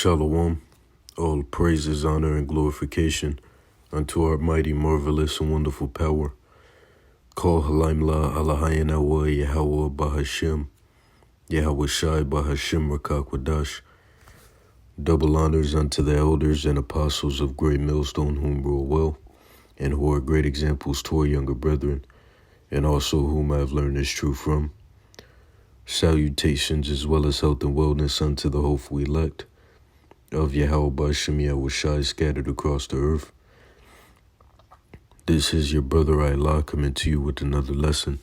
Shalom, all praises, honor, and glorification unto our mighty, marvelous, and wonderful power. Call Halaim La Alahayin Awa Yahweh Bahashem, Yahweh Shai Bahashem Rakakwadash. Double honors unto the elders and apostles of Great Millstone, whom rule well, and who are great examples to our younger brethren, and also whom I have learned this truth from. Salutations as well as health and wellness unto the hopeful elect of Yahweh Bashem Yahweh Shai scattered across the earth. This is your brother Allah coming to you with another lesson.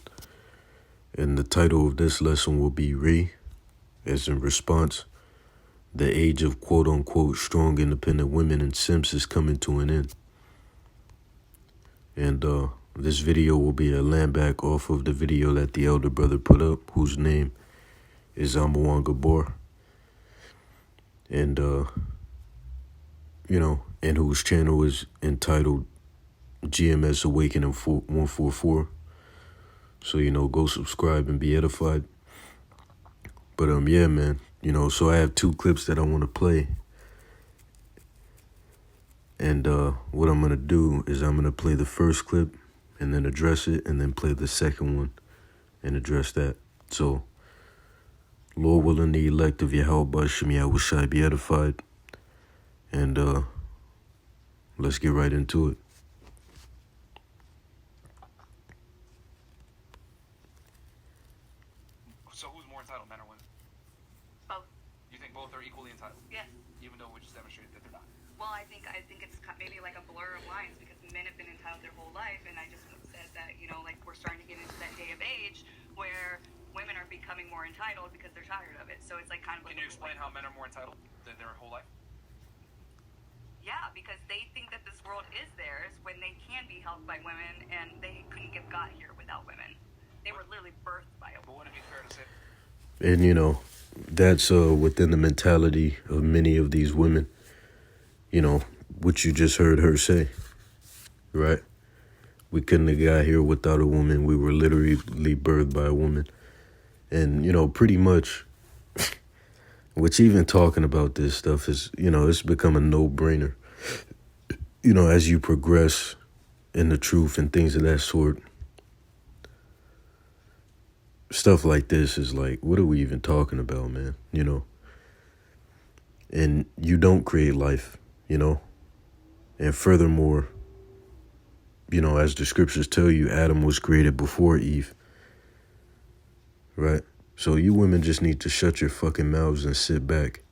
And the title of this lesson will be as in response. The age of quote-unquote strong independent women and simps is coming to an end. And this video will be a landback off of the video that the elder brother put up, whose name is Amawan Gabor. And, and whose channel is entitled GMS Awakening 144. So, go subscribe and be edified. But, yeah, man, so I have two clips that I want to play. And what I'm going to do is I'm going to play the first clip and then address it, and then play the second one and address that. So, Lord willing, the elect of Yahweh Bashem Yahweh Shai be edified. And let's get right into it. So who's more entitled, men or women? Both. You think both are equally entitled? Yes. Even though we just demonstrated that they're not. Well, I think it's maybe like a blur of lines, because men have been entitled their whole life, and I just said that, we're starting to get into that day of age where women are becoming more entitled because they're tired of it. So it's like kind of like. Can you explain how men are more entitled than their whole life? Yeah, because they think that this world is theirs when they can be held by women, and they couldn't have got here without women. They were literally birthed by a woman. But wouldn't it be fair to say? And, that's within the mentality of many of these women, what you just heard her say, right? We couldn't have got here without a woman. We were literally birthed by a woman. And, pretty much, which even talking about this stuff is, it's become a no-brainer. As you progress in the truth and things of that sort, stuff like this is like, what are we even talking about, man? And you don't create life, And furthermore, as the scriptures tell you, Adam was created before Eve, right? So you women just need to shut your fucking mouths and sit back,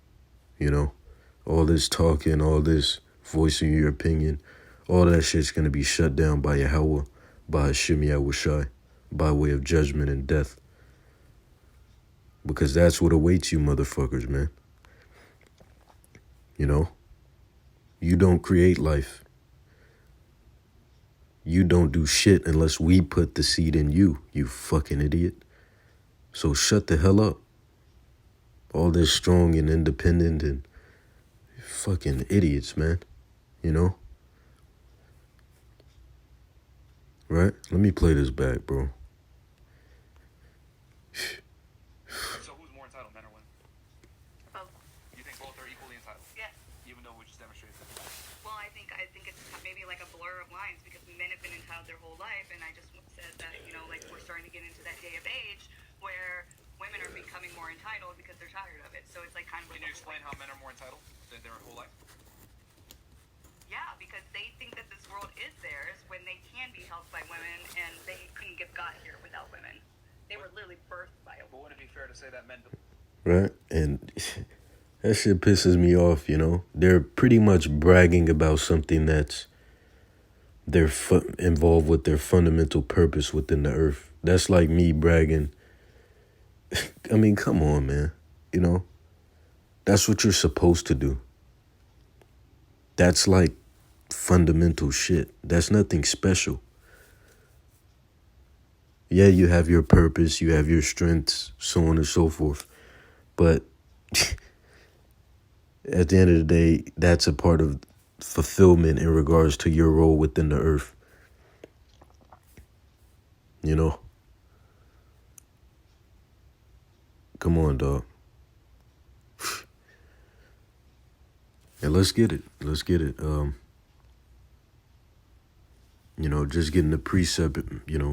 All this talking, all this voicing your opinion, all that shit's going to be shut down by Yahweh, by Hashem Yahweh Shai, by way of judgment and death. Because that's what awaits you motherfuckers, man. You don't create life. You don't do shit unless we put the seed in you, you fucking idiot. So shut the hell up. All this strong and independent and fucking idiots, man. Right? Let me play this back, bro. So who's more entitled, men or women? Both. You think both are equally entitled? Yes. Even though we just demonstrated that they're not. Well, I think it's maybe like a blur of lines, because men have been entitled their whole life, and I just said that, we're starting to get into that day of age where women are becoming more entitled because they're tired of it. So it's like kind of. Can you explain how men are more entitled than their whole life? Yeah, because they think that this world is theirs when they can be held by women, and they couldn't have got here without women. They were literally birthed by a woman. But wouldn't it be fair to say that men do? Right? And that shit pisses me off, They're pretty much bragging about something that's involved with their fundamental purpose within the earth. That's like me bragging. I mean, come on, man. That's what you're supposed to do. That's like fundamental shit. That's nothing special. Yeah, you have your purpose, you have your strengths, so on and so forth. But at the end of the day, that's a part of fulfillment in regards to your role within the earth. Come on, dog. And let's get it. Let's get it. Just getting the precept,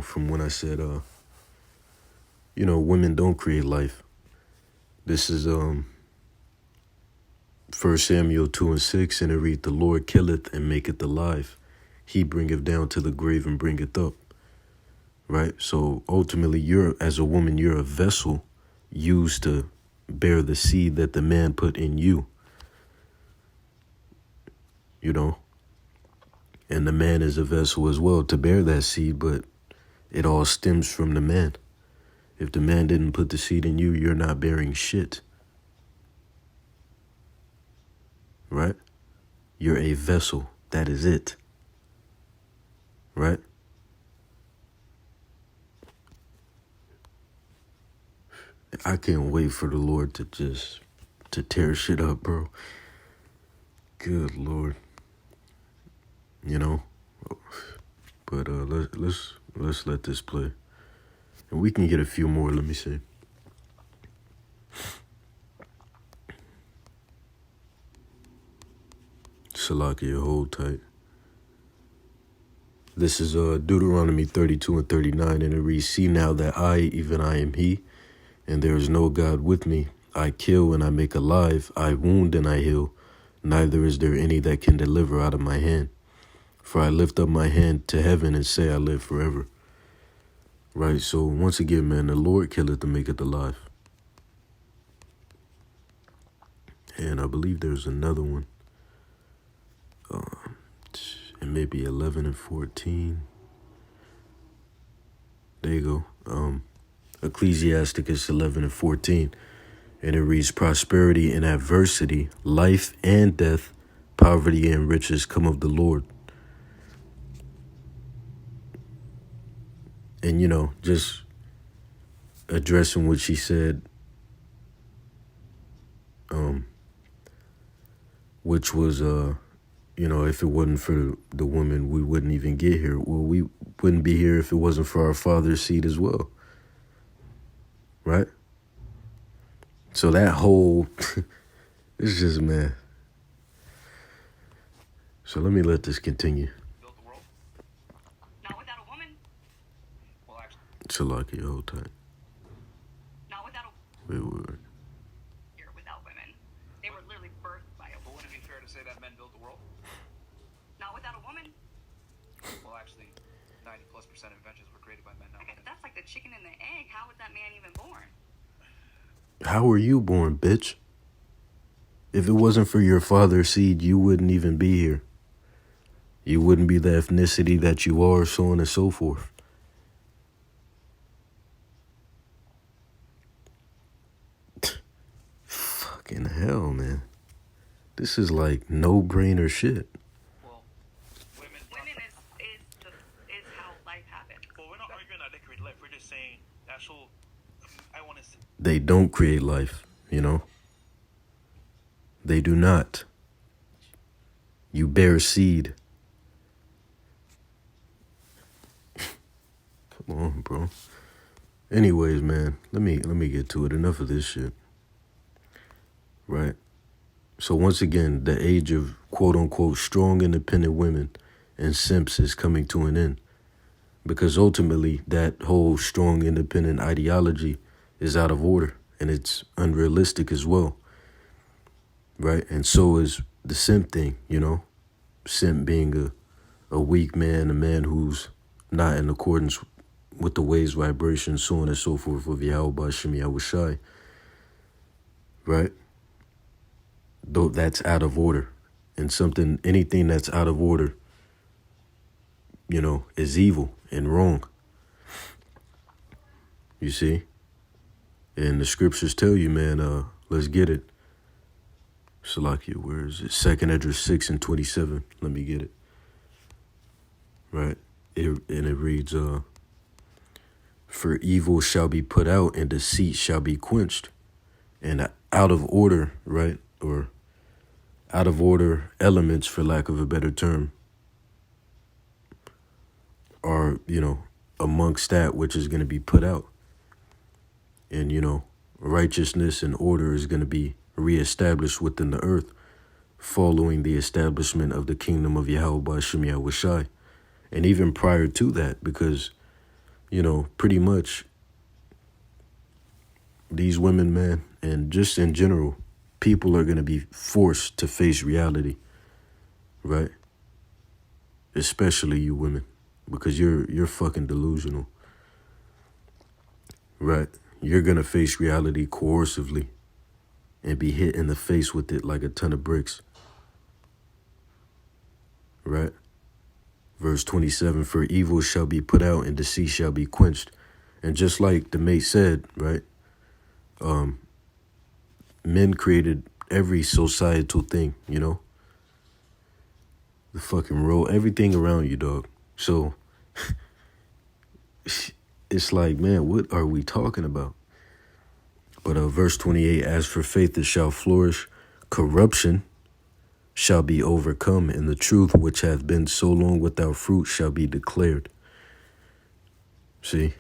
from when I said, women don't create life. This is 1 Samuel 2:6, and it reads, "The Lord killeth and maketh alive. He bringeth down to the grave and bringeth up." Right? So ultimately, as a woman, you're a vessel used to bear the seed that the man put in you. And the man is a vessel as well to bear that seed, but it all stems from the man. If the man didn't put the seed in you, you're not bearing shit. Right? You're a vessel. That is it. Right? I can't wait for the Lord to tear shit up, bro. Good Lord. But let's let this play. And we can get a few more, let me see. Salakia, hold tight. This is Deuteronomy 32:39, and it reads, "See now that I, even I am he, and there is no God with me. I kill and I make alive, I wound and I heal. Neither is there any that can deliver out of my hand. For I lift up my hand to heaven and say I live forever." Right, so once again, man, the Lord killeth and maketh alive. And I believe there's another one. It may be 11 and 14. There you go. Ecclesiasticus 11 and 14. And it reads, "Prosperity and adversity, life and death, poverty and riches come of the Lord." And, just addressing what she said, which was, if it wasn't for the woman, we wouldn't even get here. Well, we wouldn't be here if it wasn't for our father's seed as well. Right? So that whole, it's just, man. So let me let this continue. Built the world? Not without a woman. Well, actually, Salakia, hold tight. Not without a Wait. here without women. They were literally birthed by a but woman. wouldn't it be fair to say that men built the world? Not without a woman. Well, actually, 90+% of inventions were created by men, not Okay, women. that's like the chicken and the egg. How was that man even born? How were you born, bitch? If it wasn't for your father's seed, you wouldn't even be here. You wouldn't be the ethnicity that you are, so on and so forth. Fucking hell, man. This is like no-brainer shit. Well, women Is how life happens. Well, we're not arguing that they create life. We're just saying actual. I want to. They don't create life, They do not. You bear seed. Come on, bro. Anyways, man, let me get to it. Enough of this shit. Right? So once again, the age of quote-unquote strong, independent women and simps is coming to an end. Because ultimately, that whole strong, independent ideology is out of order. And it's unrealistic as well. Right? And so is the simp thing, Simp being a weak man, a man who's not in accordance with the ways, vibrations, so on and so forth of Yahweh Shem Yahushai. Right? Though that's out of order. And anything that's out of order, is evil and wrong. You see? And the scriptures tell you, man, let's get it. Salakia, where is it? 2nd Esdras 6 and 27. Let me get it. Right? And it reads, "For evil shall be put out and deceit shall be quenched." And out of order, right? Or out of order elements, for lack of a better term, are, amongst that which is going to be put out. And, righteousness and order is going to be reestablished within the earth following the establishment of the kingdom of Yahweh Shem Yahushai. And even prior to that, because, pretty much these women, man, and just in general, people are going to be forced to face reality, right? Especially you women, because you're fucking delusional, right? You're going to face reality coercively and be hit in the face with it like a ton of bricks, right? Verse 27, for evil shall be put out and deceit shall be quenched. And just like the mate said, right? Men created every societal thing, the fucking role, everything around you, dog. So it's like, man, what are we talking about? But verse 28, as for faith it shall flourish, corruption shall be overcome, and the truth which hath been so long without fruit shall be declared. See?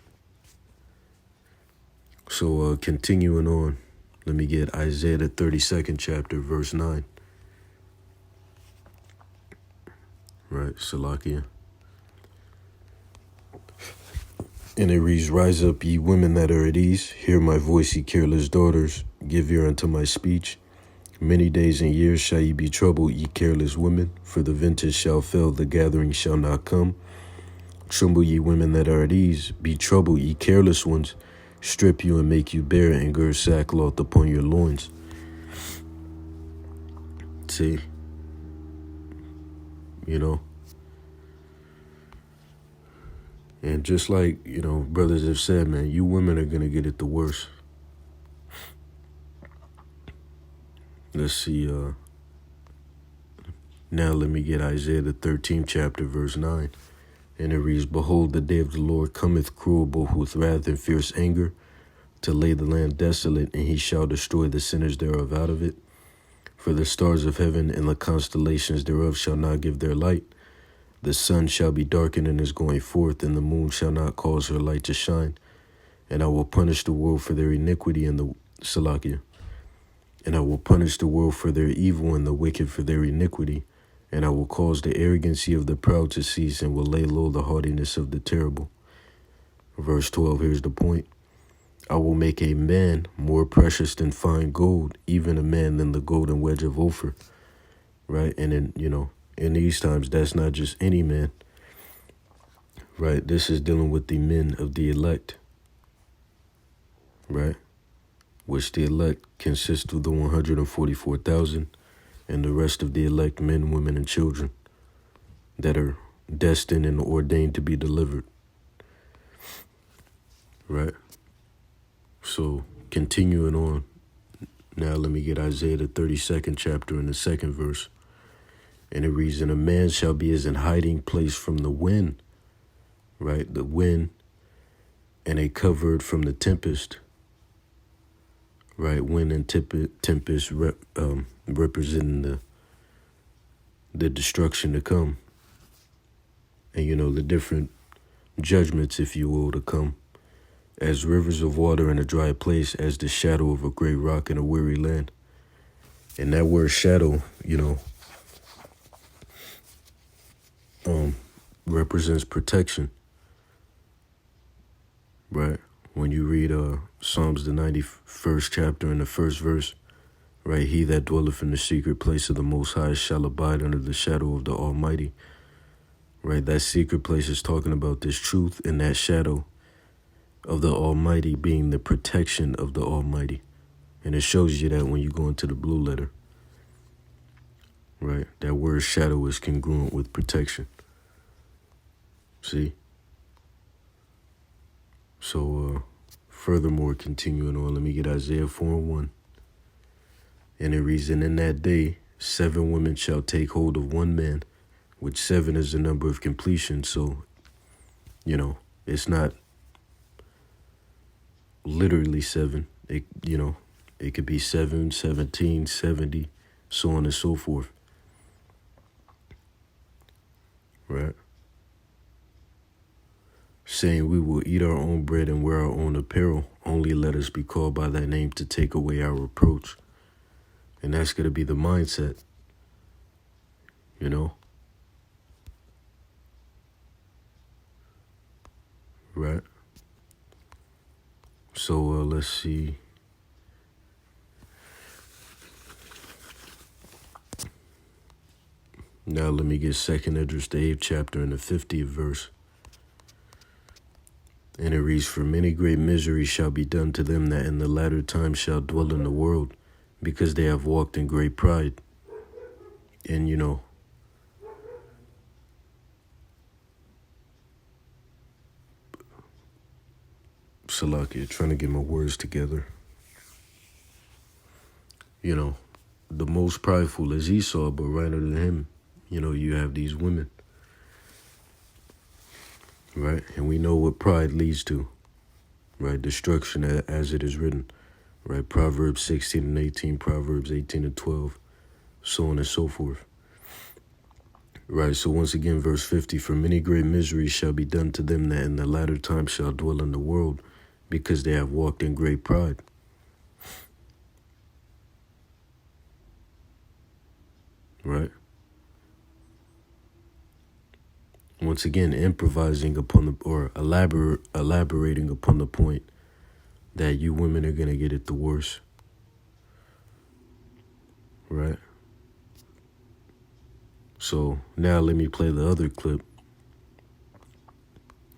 So continuing on, let me get Isaiah the 32nd chapter, verse 9. Right, Salakia. And it reads, rise up, ye women that are at ease, hear my voice, ye careless daughters, give ear unto my speech. Many days and years shall ye be troubled, ye careless women, for the vintage shall fail, the gathering shall not come. Tremble, ye women that are at ease, be troubled, ye careless ones, strip you and make you bare, and gird sackcloth upon your loins. See, and just like, brothers have said, man, you women are going to get it the worst. Let's see, now let me get Isaiah the 13th chapter, verse 9. And it reads, behold, the day of the Lord cometh cruel, both with wrath and fierce anger, to lay the land desolate, and he shall destroy the sinners thereof out of it. For the stars of heaven and the constellations thereof shall not give their light. The sun shall be darkened in his going forth, and the moon shall not cause her light to shine. And I will punish the world for their iniquity and the Salakia. And I will punish the world for their evil and the wicked for their iniquity. And I will cause the arrogancy of the proud to cease, and will lay low the haughtiness of the terrible. Verse 12, here's the point. I will make a man more precious than fine gold, even a man than the golden wedge of Ophir. Right? And then, in these times, that's not just any man. Right? This is dealing with the men of the elect. Right? Which the elect consists of the 144,000 and the rest of the elect men, women, and children that are destined and ordained to be delivered. Right? So, continuing on, now let me get Isaiah the 32nd chapter and the 2nd verse. And it reads, and a man shall be as an hiding place from the wind, right? The wind, and a covert from the tempest, right? Wind and tempest representing the destruction to come. And, the different judgments, if you will, to come. As rivers of water in a dry place, as the shadow of a great rock in a weary land. And that word shadow, represents protection, right? When you read Psalms the 91st chapter and the 1st verse, right? He that dwelleth in the secret place of the Most High shall abide under the shadow of the Almighty, right? That secret place is talking about this truth, and that shadow of the Almighty being the protection of the Almighty. And it shows you that when you go into the blue letter, right? That word shadow is congruent with protection. See? So, furthermore, continuing on, let me get Isaiah 4:1. And it reads, and in that day, 7 women shall take hold of one man, which 7 is the number of completion. So, it's not literally 7. It could be 7, 17, 70, so on and so forth. Right? Saying, we will eat our own bread and wear our own apparel. Only let us be called by thy name to take away our reproach. And that's going to be the mindset. you know? Right? So let's see. Now let me get 2nd Esdras, the 8th chapter and the 50th verse. And it reads, "For many great miseries shall be done to them that in the latter time shall dwell in the world, because they have walked in great pride." And you know, Salakia, trying to get my words together. You know, the most prideful is Esau, but right under him, you know, you have these women. Right? And we know what pride leads to. Right? Destruction as it is written. Right? Proverbs 16 and 18, Proverbs 18 and 12, so on and so forth. Right, so once again, verse 50, "For many great miseries shall be done to them that in the latter time shall dwell in the world, because they have walked in great pride." Right? Once again, improvising upon the, or elaborating upon the point that you women are going to get it the worst. Right? So now let me play the other clip.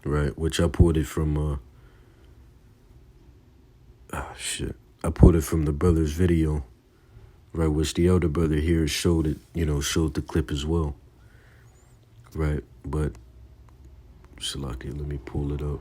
Right? Which I pulled it from, I pulled it from the brother's video. Right? Which the elder brother here showed it, you know, showed the clip as well. Right? But, Salaki, let me pull it up.